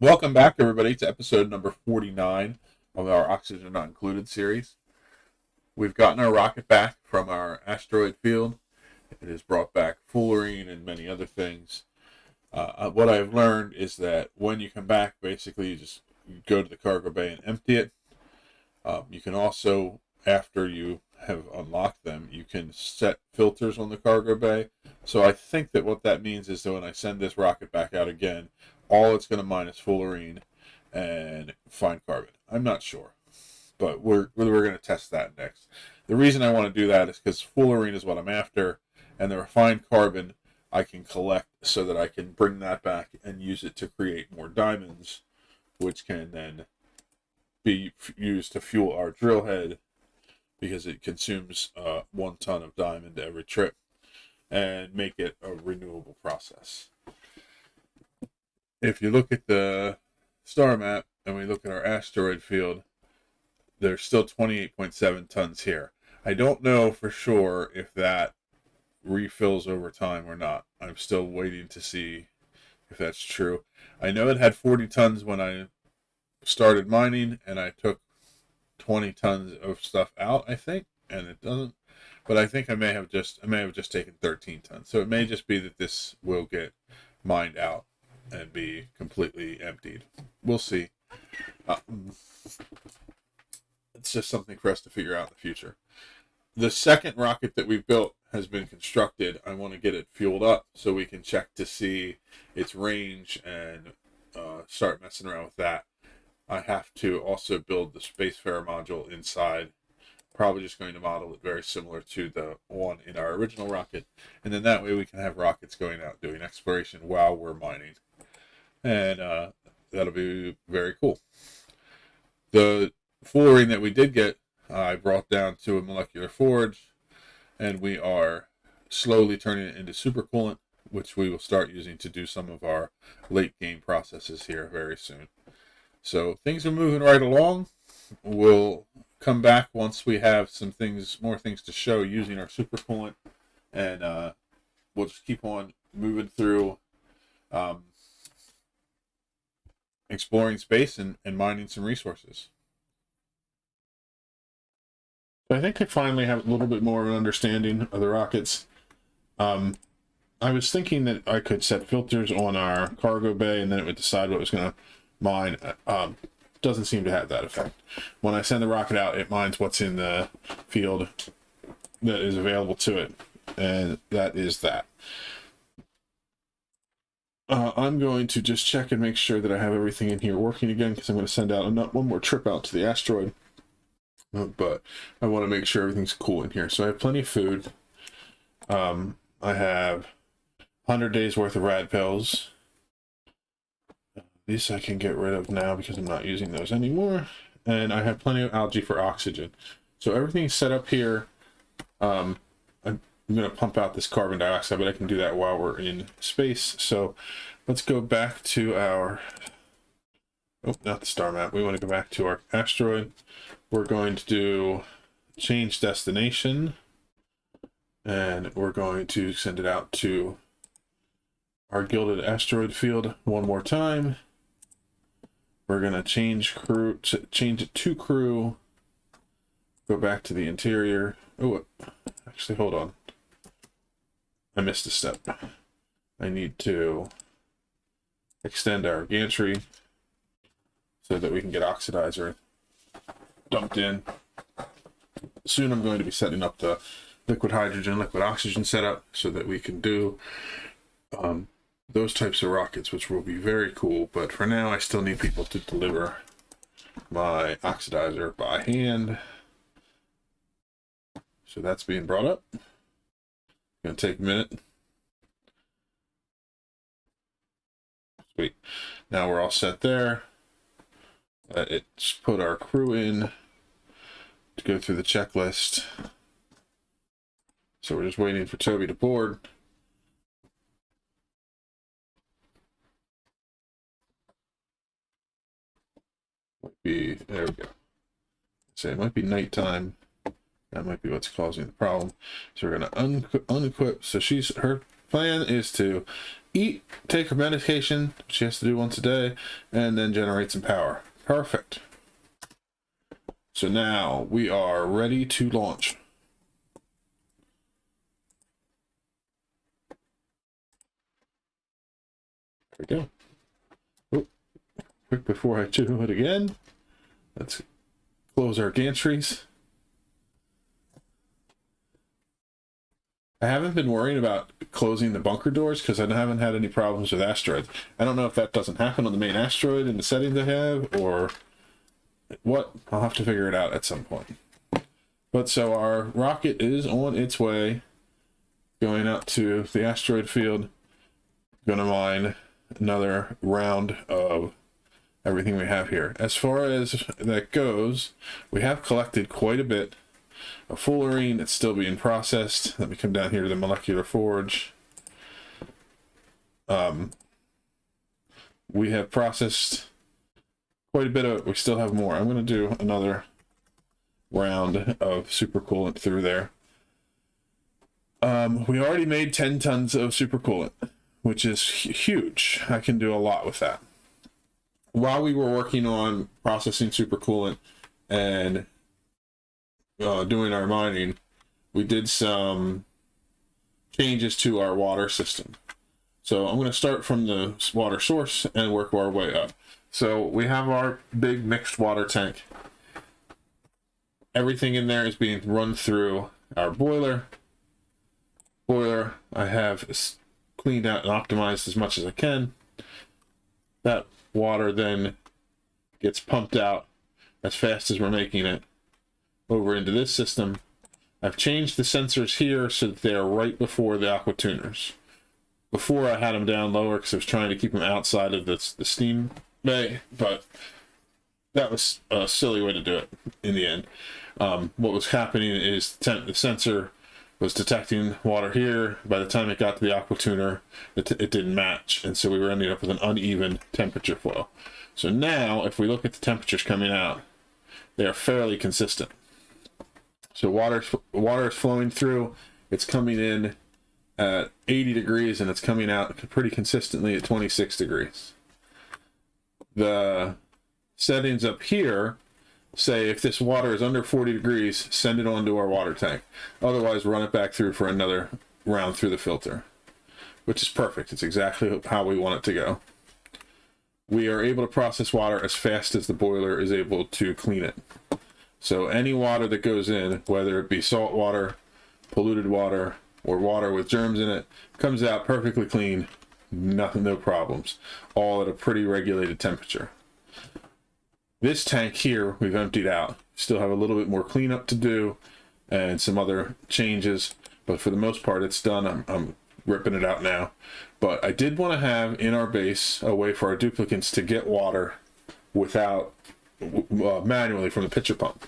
Welcome back, everybody, to episode number 49 of our Oxygen Not Included series. We've gotten our rocket back from our asteroid field. It has brought back fullerene and many other things. What I've learned is that when you come back, basically you just go to the cargo bay and empty it. You can also, after you have unlocked them, you can set filters on the cargo bay. So I think that what that means is that when I send this rocket back out again, all it's going to mine is fullerene and fine carbon. I'm not sure, but we're going to test that next. The reason I want to do that is because fullerene is what I'm after, and the refined carbon I can collect so that I can bring that back and use it to create more diamonds, which can then be used to fuel our drill head because it consumes 1 ton of diamond every trip and make it a renewable process. If you look at the star map and we look at our asteroid field, there's still 28.7 tons here. I don't know for sure if that refills over time or not. I'm still waiting to see if that's true. I know it had 40 tons when I started mining, and I took 20 tons of stuff out, I think, and it doesn't. But I think I may have just taken 13 tons. So it may just be that this will get mined out and be completely emptied. We'll see. It's just something for us to figure out in the future. The second rocket that we've built has been constructed. I want to get it fueled up so we can check to see its range and start messing around with that. I have to also build the Spacefarer module inside. Probably just going to model it very similar to the one in our original rocket. And then that way we can have rockets going out doing exploration while we're mining. And that'll be very cool. The fullerene that we did get, I brought down to a molecular forge, and we are slowly turning it into super coolant, which we will start using to do some of our late game processes here very soon. So things are moving right along. We'll come back once we have more things to show using our super coolant, and we'll just keep on moving through exploring space and mining some resources. So I think I finally have a little bit more of an understanding of the rockets. I was thinking that I could set filters on our cargo bay and then it would decide what it was going to mine. Doesn't seem to have that effect. When I send the rocket out, it mines what's in the field that is available to it, and that is that. I'm going to just check and make sure that I have everything in here working again, because I'm going to send out one more trip out to the asteroid. But I want to make sure everything's cool in here. So I have plenty of food. I have 100 days worth of rad pills. These I can get rid of now because I'm not using those anymore. And I have plenty of algae for oxygen. So everything's set up here. I'm going to pump out this carbon dioxide, but I can do that while we're in space. So let's go back to our... Oh, not the star map. We want to go back to our asteroid. We're going to do change destination. And we're going to send it out to our gilded asteroid field one more time. We're going to change it to crew. Go back to the interior. Oh, actually, hold on. I missed a step. I need to extend our gantry so that we can get oxidizer dumped in. Soon I'm going to be setting up the liquid hydrogen, liquid oxygen setup so that we can do those types of rockets, which will be very cool. But for now, I still need people to deliver my oxidizer by hand. So that's being brought up. Gonna take a minute. Sweet. Now we're all set there. Let's put our crew in to go through the checklist. So we're just waiting for Toby to board. There we go. So it might be nighttime. That might be what's causing the problem. So we're going to unequip. So her plan is to eat, take her medication, which she has to do once a day, and then generate some power. Perfect. So now we are ready to launch. There we go. Oh, quick before I do it again, let's close our gantries. I haven't been worrying about closing the bunker doors because I haven't had any problems with asteroids. I don't know if that doesn't happen on the main asteroid in the settings I have, or what. I'll have to figure it out at some point. But so our rocket is on its way, going out to the asteroid field. Gonna mine another round of everything we have here. As far as that goes, we have collected quite a bit of fullerene that's still being processed. Let me come down here to the molecular forge. We have processed quite a bit of it. We still have more. I'm going to do another round of super coolant through there. We already made 10 tons of super coolant, which is huge. I can do a lot with that. While we were working on processing super coolant and doing our mining, we did some changes to our water system. So I'm going to start from the water source and work our way up. So we have our big mixed water tank. Everything in there is being run through our boiler. I have cleaned out and optimized as much as I can. That water then gets pumped out as fast as we're making it over into this system. I've changed the sensors here so that they're right before the aqua tuners. Before I had them down lower because I was trying to keep them outside of the steam bay, but that was a silly way to do it in the end. What was happening is the sensor was detecting water here. By the time it got to the aqua tuner, it didn't match, and so we were ending up with an uneven temperature flow. So now, if we look at the temperatures coming out, they are fairly consistent. So water is flowing through. It's coming in at 80 degrees, and it's coming out pretty consistently at 26 degrees. The settings up here say if this water is under 40 degrees, send it onto our water tank. Otherwise, run it back through for another round through the filter, which is perfect. It's exactly how we want it to go. We are able to process water as fast as the boiler is able to clean it. So any water that goes in, whether it be salt water, polluted water, or water with germs in it, comes out perfectly clean, nothing, no problems, all at a pretty regulated temperature. This tank here we've emptied out. Still have a little bit more cleanup to do and some other changes, but for the most part it's done. I'm ripping it out now. But I did want to have in our base a way for our duplicants to get water without manually from the pitcher pump.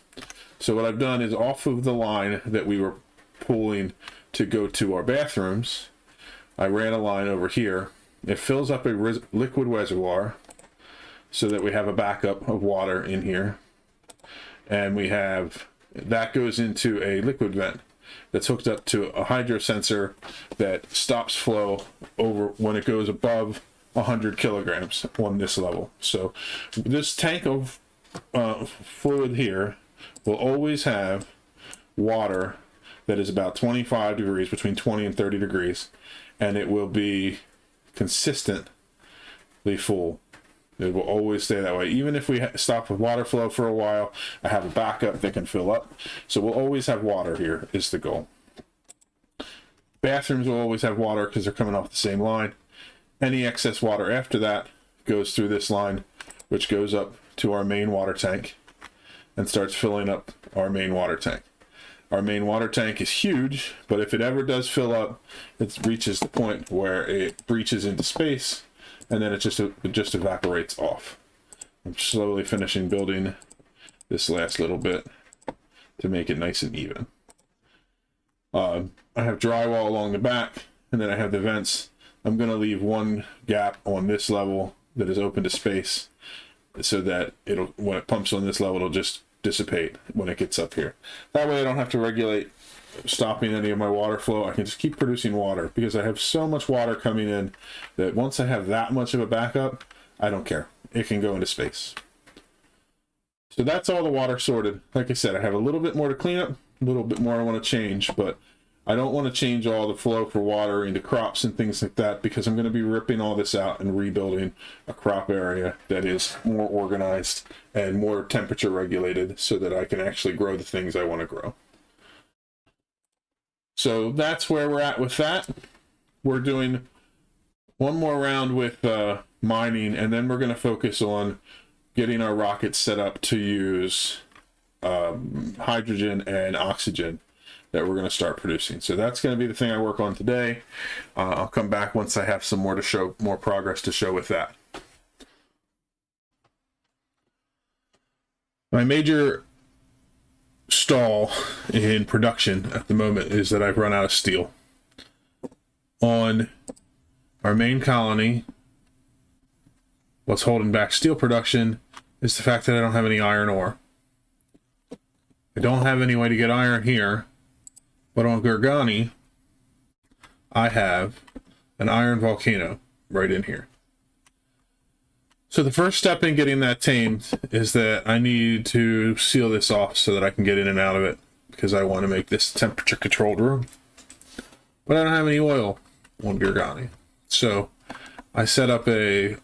So what I've done is off of the line that we were pulling to go to our bathrooms, I ran a line over here. It fills up a liquid reservoir so that we have a backup of water in here, and we have that goes into a liquid vent that's hooked up to a hydro sensor that stops flow over when it goes above 100 kilograms on this level. So this tank of fluid here will always have water that is about 25 degrees, between 20 and 30 degrees, and it will be consistently full. It will always stay that way. Even if we stop with water flow for a while, I have a backup that can fill up. So we'll always have water here is the goal. Bathrooms will always have water because they're coming off the same line. Any excess water after that goes through this line, which goes up to our main water tank and starts filling up our main water tank. Our main water tank is huge, but if it ever does fill up, it reaches the point where it breaches into space, and then it just evaporates off. I'm slowly finishing building this last little bit to make it nice and even. I have drywall along the back, and then I have the vents. I'm going to leave one gap on this level that is open to space so that when it pumps on this level, it'll just dissipate when it gets up here. That way I don't have to regulate stopping any of my water flow. I can just keep producing water because I have so much water coming in that once I have that much of a backup, I don't care. It can go into space. So that's all the water sorted. Like I said, I have a little bit more to clean up, a little bit more I want to change, but I don't want to change all the flow for water into crops and things like that because I'm going to be ripping all this out and rebuilding a crop area that is more organized and more temperature regulated so that I can actually grow the things I want to grow. So that's where we're at with that. We're doing one more round with mining, and then we're going to focus on getting our rockets set up to use hydrogen and oxygen that we're going to start producing. So that's going to be the thing I work on today. I'll come back once I have some more to show, more progress to show with that. My major stall in production at the moment is that I've run out of steel. On our main colony, what's holding back steel production is the fact that I don't have any iron ore. I don't have any way to get iron here, but on Gorgani, I have an iron volcano right in here. So the first step in getting that tamed is that I need to seal this off so that I can get in and out of it because I want to make this temperature controlled room. But I don't have any oil on Gorgani. So I set up a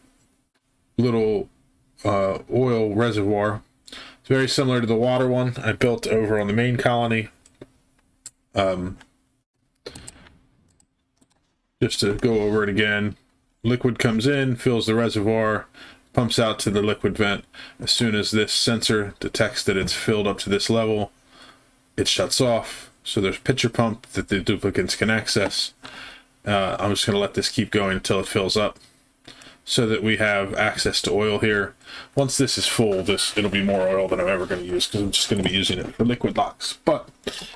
little oil reservoir. It's very similar to the water one I built over on the main colony. Just to go over it again, liquid comes in, fills the reservoir, pumps out to the liquid vent. As soon as this sensor detects that it's filled up to this level, it shuts off. So there's a pitcher pump that the duplicates can access. I'm just going to let this keep going until it fills up so that we have access to oil here. Once this is full, it'll be more oil than I'm ever going to use because I'm just going to be using it for liquid locks. But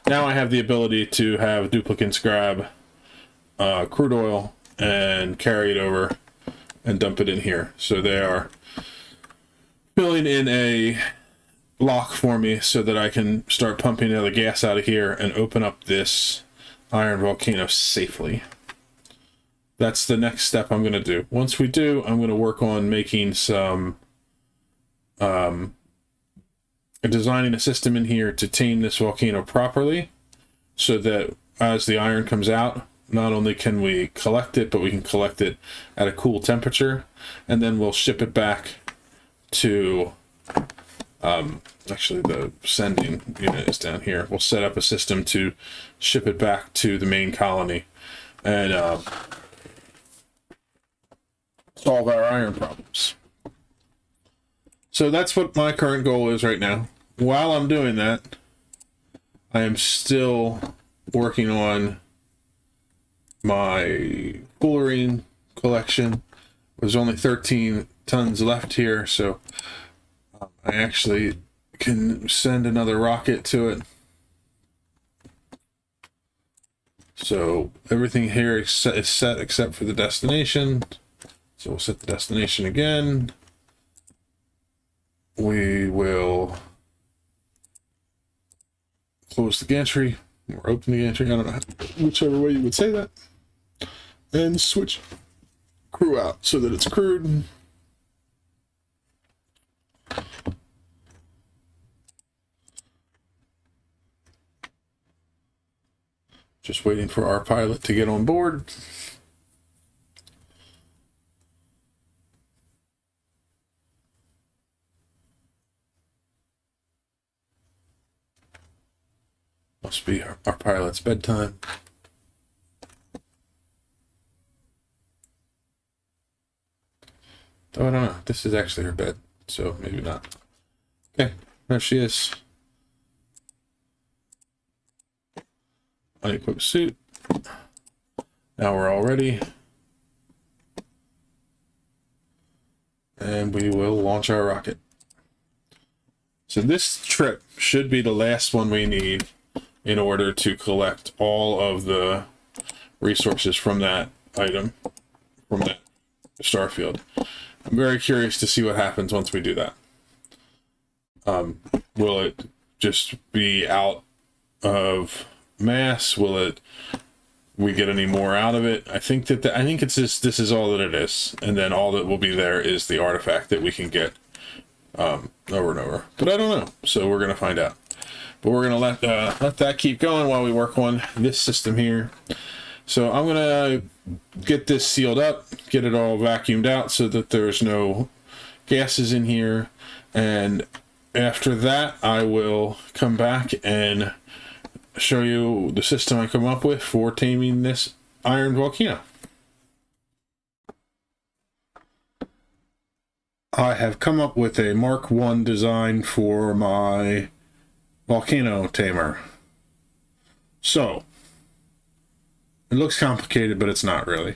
now I have the ability to have duplicants grab crude oil and carry it over and dump it in here. So they are filling in a lock for me so that I can start pumping the gas out of here and open up this iron volcano safely. That's the next step I'm going to do. Once we do, I'm going to work on making some designing a system in here to tame this volcano properly so that as the iron comes out, not only can we collect it, but we can collect it at a cool temperature, and then we'll ship it back to actually the sending unit is down here. We'll set up a system to ship it back to the main colony and solve our iron problems. So that's what my current goal is right now. While I'm doing that, I am still working on my fullerene collection. There's only 13 tons left here, so I actually can send another rocket to it. So everything here is set except for the destination. So we'll set the destination again. We will close the gantry or open the gantry. I don't know, whichever way you would say that. And switch crew out so that it's crewed. Just waiting for our pilot to get on board. Must be our pilot's bedtime. Oh, I don't know. This is actually her bed, so maybe not. Okay, there she is. Unequipped suit. Now we're all ready. And we will launch our rocket. So this trip should be the last one we need in order to collect all of the resources from that item, from that starfield. I'm very curious to see what happens once we do that. Will it just be out of mass? We get any more out of it? I think it's just, this is all that it is. And then all that will be there is the artifact that we can get over and over. But I don't know. So we're going to find out. But we're going to let that keep going while we work on this system here. So I'm going to get this sealed up, get it all vacuumed out so that there's no gases in here. And after that, I will come back and show you the system I come up with for taming this iron volcano. I have come up with a Mark I design for my volcano tamer. So, it looks complicated, but it's not really.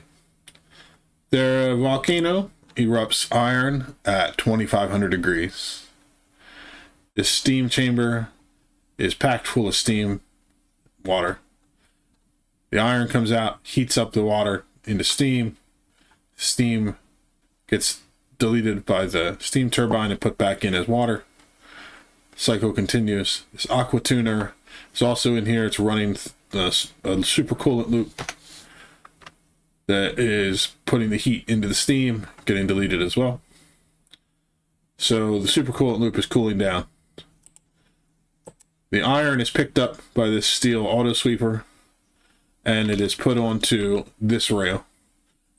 The volcano erupts iron at 2,500 degrees. The steam chamber is packed full of steam, water. The iron comes out, heats up the water into steam. Steam gets deleted by the steam turbine and put back in as water. Cycle continues. This aqua tuner is also in here. It's running a super coolant loop that is putting the heat into the steam, getting deleted as well. So the super coolant loop is cooling down. The iron is picked up by this steel auto sweeper and it is put onto this rail.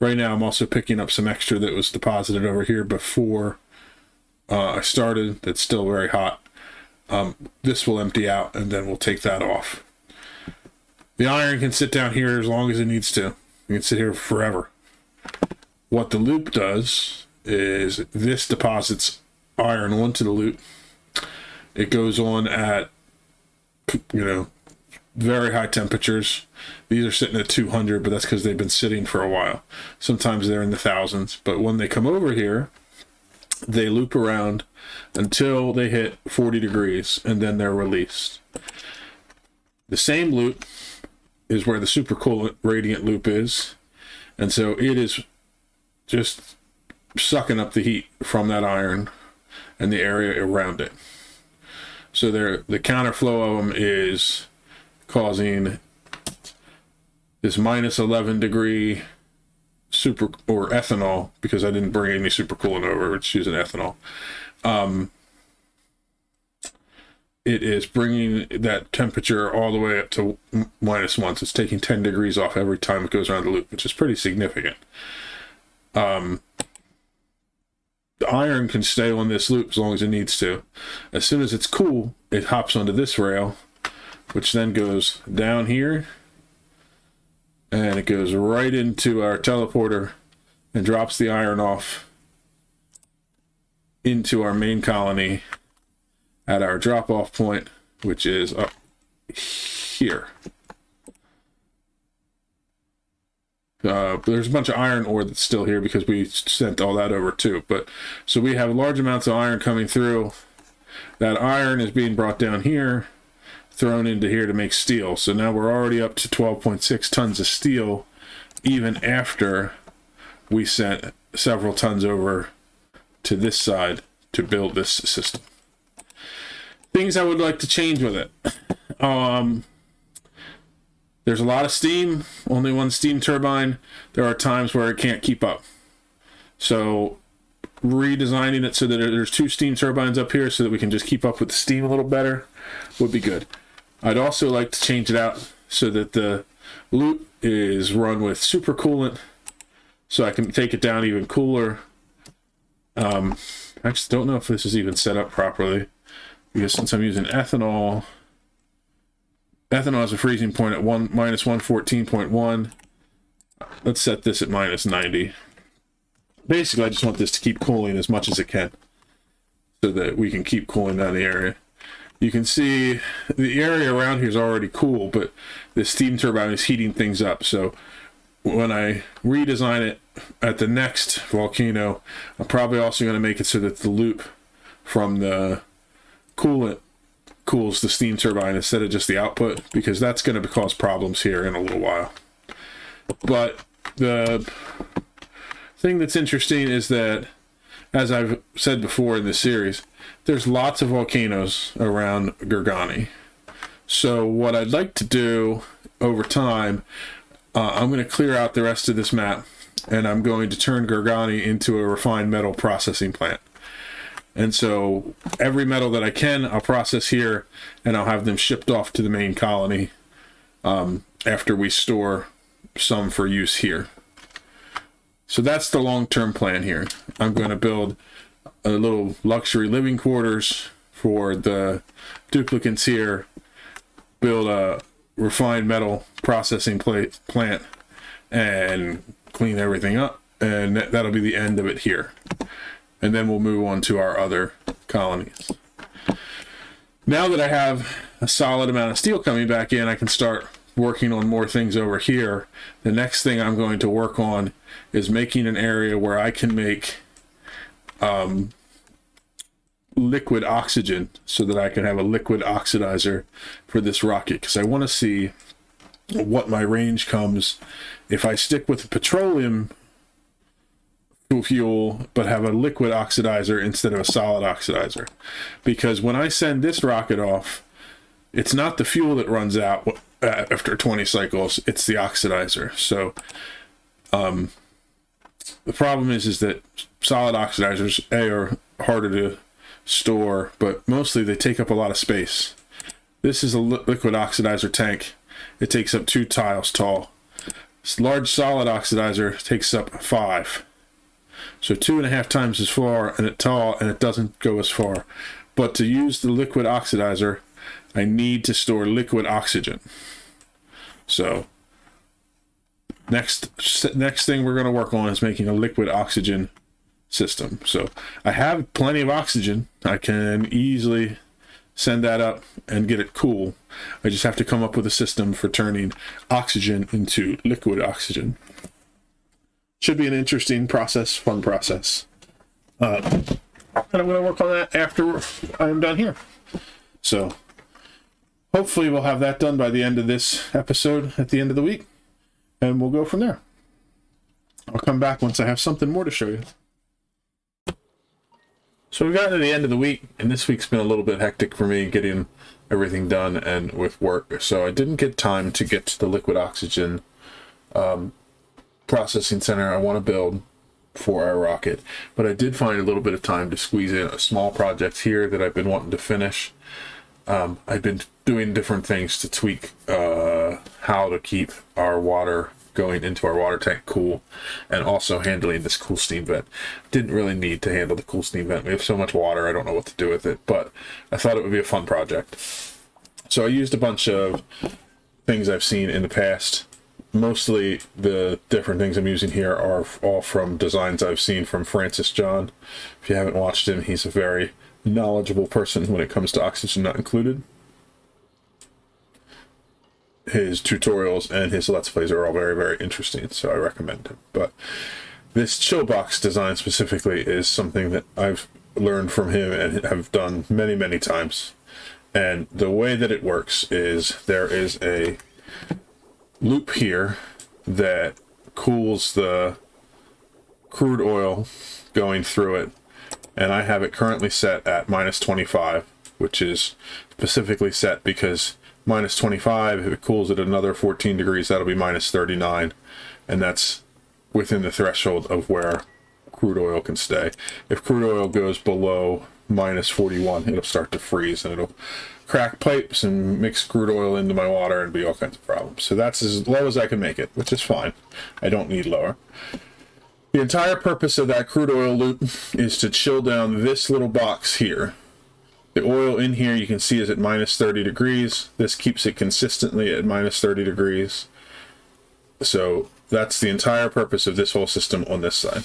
Right now I'm also picking up some extra that was deposited over here before I started. That's still very hot. This will empty out and then we'll take that off. The iron can sit down here as long as it needs to. It can sit here forever. What the loop does is this deposits iron onto the loop. It goes on at, very high temperatures. These are sitting at 200, but that's because they've been sitting for a while. Sometimes they're in the thousands, but when they come over here, they loop around until they hit 40 degrees and then they're released. The same loop is where the supercoolant radiant loop is, and so it is just sucking up the heat from that iron and the area around it. So the counterflow of them is causing this minus 11 degree ethanol, because I didn't bring any supercoolant over, it's using ethanol. It is bringing that temperature all the way up to -1. So it's taking 10 degrees off every time it goes around the loop, which is pretty significant. The iron can stay on this loop as long as it needs to. As soon as it's cool, it hops onto this rail, which then goes down here, and it goes right into our teleporter and drops the iron off into our main colony at our drop-off point, which is up here. There's a bunch of iron ore that's still here because we sent all that over too. But so we have large amounts of iron coming through. That iron is being brought down here, thrown into here to make steel. So now we're already up to 12.6 tons of steel, even after we sent several tons over to this side to build this system. Things I would like to change with it. There's a lot of steam, only one steam turbine. There are times where it can't keep up. So redesigning it so that there's 2 steam turbines up here so that we can just keep up with the steam a little better would be good. I'd also like to change it out so that the loop is run with super coolant so I can take it down even cooler. I just don't know if this is even set up properly, because since I'm using ethanol has a freezing point at minus 114.1. Let's set this at minus 90. Basically, I just want this to keep cooling as much as it can so that we can keep cooling down the area. You can see the area around here is already cool, but the steam turbine is heating things up. So when I redesign it at the next volcano, I'm probably also going to make it so that the loop from the coolant cools the steam turbine instead of just the output, because that's going to cause problems here in a little while. But the thing that's interesting is that, as I've said before in this series, there's lots of volcanoes around Gorgani. So what I'd like to do over time, I'm going to clear out the rest of this map, and I'm going to turn Gorgani into a refined metal processing plant. And so every metal that I can, I'll process here, and I'll have them shipped off to the main colony after we store some for use here. So that's the long-term plan here. I'm going to build a little luxury living quarters for the duplicates here, build a refined metal processing plant, and clean everything up, and that'll be the end of it here. And then we'll move on to our other colonies. Now that I have a solid amount of steel coming back in, I can start working on more things over here. The next thing I'm going to work on is making an area where I can make liquid oxygen, so that I can have a liquid oxidizer for this rocket, because I want to see what my range comes if I stick with petroleum fuel but have a liquid oxidizer instead of a solid oxidizer. Because when I send this rocket off, it's not the fuel that runs out after 20 cycles, it's the oxidizer. So the problem is that solid oxidizers are harder to store, but mostly they take up a lot of space. This is a liquid oxidizer tank. It takes up 2 tiles tall. This large solid oxidizer takes up 5. So 2.5 times as far and tall, and it doesn't go as far. But to use the liquid oxidizer, I need to store liquid oxygen. So next thing we're going to work on is making a liquid oxygen system. So I have plenty of oxygen. I can easily send that up and get it cool. I just have to come up with a system for turning oxygen into liquid oxygen. Should be an interesting process, fun process. And I'm going to work on that after I'm done here. So hopefully we'll have that done by the end of this episode at the end of the week, and we'll go from there. I'll come back once I have something more to show you. So we've gotten to the end of the week, and this week's been a little bit hectic for me getting everything done and with work. So I didn't get time to get to the liquid oxygen processing center I want to build for our rocket. But I did find a little bit of time to squeeze in a small project here that I've been wanting to finish. I've been doing different things to tweak how to keep our water going into our water tank cool, and also handling this cool steam vent. Didn't really need to handle the cool steam vent. We have so much water, I don't know what to do with it, but I thought it would be a fun project. So I used a bunch of things I've seen in the past. Mostly the different things I'm using here are all from designs I've seen from Francis John. If you haven't watched him, he's a very knowledgeable person when it comes to oxygen not included. His tutorials and his Let's Plays are all very, very interesting, so I recommend him. But this chill box design specifically is something that I've learned from him and have done many, many times. And the way that it works is there is a loop here that cools the crude oil going through it, and I have it currently set at -25, which is specifically set because -25, if it cools at another 14 degrees, that'll be -39, and that's within the threshold of where crude oil can stay. If crude oil goes below -41, it'll start to freeze, and it'll crack pipes and mix crude oil into my water and be all kinds of problems. So that's as low as I can make it, which is fine. I don't need lower. The entire purpose of that crude oil loop is to chill down this little box here. The oil in here you can see is at -30 degrees. This keeps it consistently at -30 degrees. So that's the entire purpose of this whole system on this side.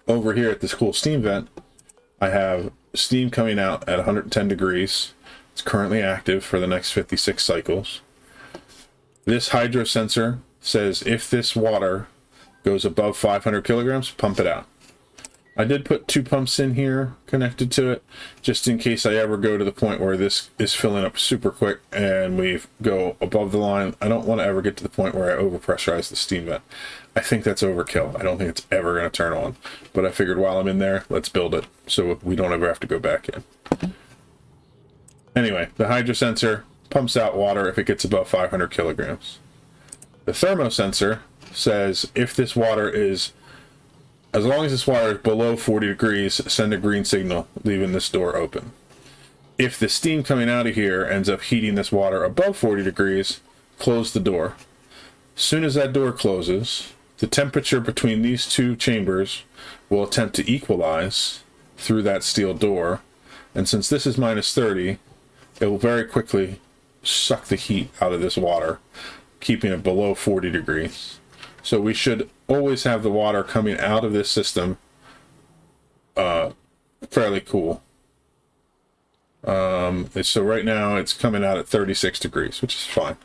Over here at this cool steam vent, I have steam coming out at 110 degrees. It's currently active for the next 56 cycles. This hydro sensor says if this water goes above 500 kilograms, pump it out. I did put 2 pumps in here connected to it, just in case I ever go to the point where this is filling up super quick and we go above the line. I don't want to ever get to the point where I overpressurize the steam vent. I think that's overkill. I don't think it's ever going to turn on. But I figured while I'm in there, let's build it so we don't ever have to go back in. Anyway, the hydro sensor pumps out water if it gets above 500 kilograms. The thermosensor says if this water is, as long as this water is below 40 degrees, send a green signal, leaving this door open. If the steam coming out of here ends up heating this water above 40 degrees, close the door. As soon as that door closes, the temperature between these two chambers will attempt to equalize through that steel door. And since this is minus 30, it will very quickly suck the heat out of this water, keeping it below 40 degrees. So we should always have the water coming out of this system fairly cool. So right now it's coming out at 36 degrees, which is fine.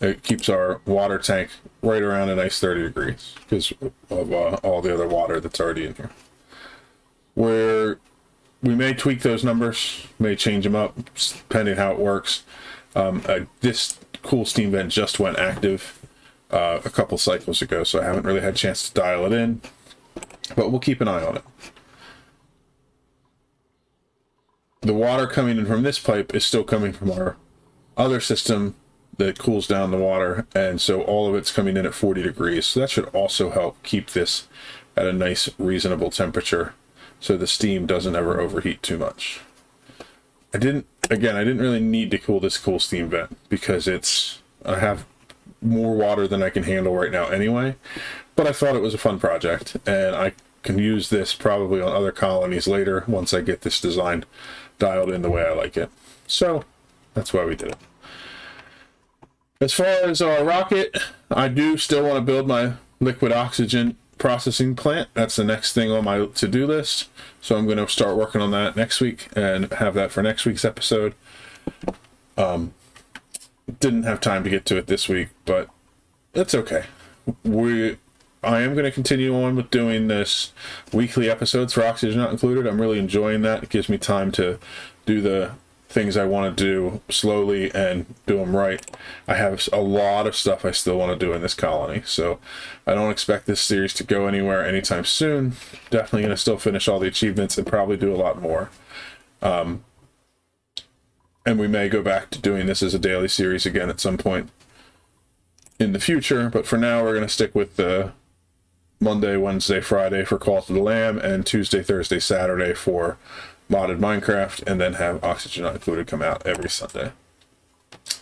It keeps our water tank right around a nice 30 degrees because of all the other water that's already in here. We may tweak those numbers, may change them up, depending how it works. This cool steam vent just went active a couple cycles ago, so I haven't really had a chance to dial it in, but we'll keep an eye on it. The water coming in from this pipe is still coming from our other system that cools down the water, and so all of it's coming in at 40 degrees. So that should also help keep this at a nice, reasonable temperature so the steam doesn't ever overheat too much. I didn't really need to cool this cool steam vent because I have more water than I can handle right now anyway, but I thought it was a fun project, and I can use this probably on other colonies later once I get this design dialed in the way I like it. So that's why we did it. As far as our rocket, I do still want to build my liquid oxygen processing plant. That's the next thing on my to-do list. So I'm going to start working on that next week and have that for next week's episode. Didn't have time to get to it this week, but it's okay. I am going to continue on with doing this weekly episodes for Oxygen Not Included. I'm really enjoying that. It gives me time to do the things I want to do slowly and do them right. I have a lot of stuff I still want to do in this colony, so I don't expect this series to go anywhere anytime soon. Definitely going to still finish all the achievements and probably do a lot more. And we may go back to doing this as a daily series again at some point in the future, but for now we're going to stick with the Monday, Wednesday, Friday for Call to the Lamb, and Tuesday, Thursday, Saturday for modded Minecraft, and then have Oxygen Not Included come out every Sunday.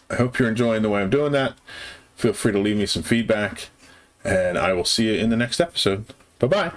I hope you're enjoying the way I'm doing that. Feel free to leave me some feedback, and I will see you in the next episode. Bye-bye.